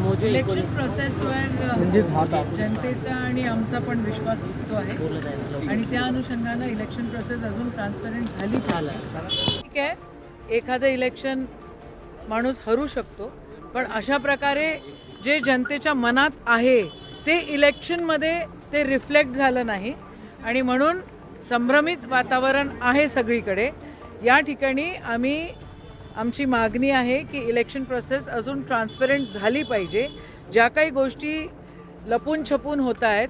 Election प्रोसेसवर जनतेचा आणि आमचा पण विश्वास उठतो आहे आणि त्या अनुषंगानं इलेक्शन प्रोसेस अजून ट्रान्सपरंट झाली पाहिजे. ठीक आहे, एखादं इलेक्शन माणूस हरू शकतो, पण अशा प्रकारे जे जनतेच्या मनात आहे ते इलेक्शनमध्ये ते रिफ्लेक्ट झालं नाही आणि म्हणून संभ्रमित वातावरण आहे सगळीकडे. या ठिकाणी आमची मागणी आहे की इलेक्शन प्रोसेस अजून ट्रान्सपरंट झाली पाहिजे. ज्या काही गोष्टी लपून छपून होत आहेत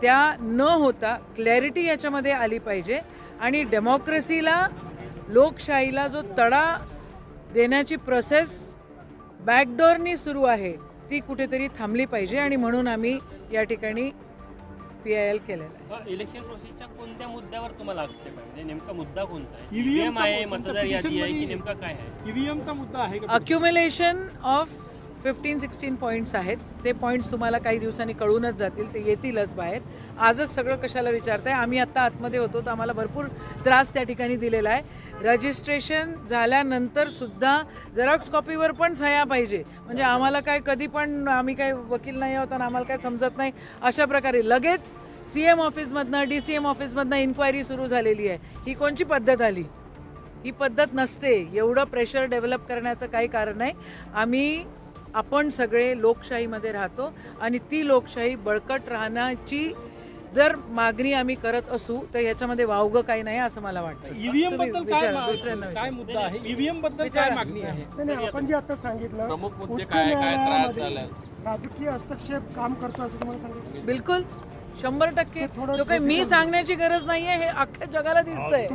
त्या न होता क्लॅरिटी याच्यामध्ये आली पाहिजे आणि डेमोक्रेसीला, लोकशाहीला जो तडा देण्याची प्रोसेस बॅकडोरनी सुरू आहे ती कुठेतरी थांबली पाहिजे आणि म्हणून आम्ही या ठिकाणी PIL केलेला आहे. इलेक्शन प्रोसेसच्या कोणत्या मुद्द्यावर तुम्हाला आक्षेप आहे, म्हणजे नेमका मुद्दा कोणता आहे? ईव्हीएम आहे, मतदार यादी आहे, की नेमका काय आहे? ईव्हीएमचा मुद्दा आहे का? अक्युम्युलेशन ऑफ 15-16 पॉईंट्स आहेत. ते पॉईंट्स तुम्हाला काही दिवसांनी कळूनच जातील, ते येतीलच बाहेर. आजच सगळं कशाला विचारताय? आम्ही आत्ता आतमध्ये होतो तर आम्हाला भरपूर त्रास त्या ठिकाणी दिलेला आहे. रजिस्ट्रेशन झाल्यानंतर सुद्धा झेरॉक्स कॉपीवर पण सह्या पाहिजे, म्हणजे आम्हाला काय कधी पण, आम्ही काय वकील नाही आहोत आणि आम्हाला काय समजत नाही अशा प्रकारे लगेच CM ऑफिसमधनं, DCM ऑफिसमधनं इन्क्वायरी सुरू झालेली आहे. ही कोणची पद्धत आली? ही पद्धत नसते. एवढं प्रेशर डेव्हलप करण्याचं काही कारण नाही. आपण सगळे लोकशाहीमध्ये राहतो आणि ती लोकशाही बळकट राहण्याची जर मागणी आम्ही करत असू तर याच्यामध्ये वावगं काही नाही असं मला वाटतं. ईव्हीएम बद्दल काय मुद्दा आहे? ईव्हीएम बद्दल काय मागणी आहे? नाही, आपण जे आता सांगितलं उच्च न्यायालयामध्ये राजकीय हस्तक्षेप काम करतो असं तुम्हाला सांगितलं. बिलकुल 100%. तो काही मी सांगण्याची गरज नाहीये, हे अख्ख्या जगाला दिसतंय.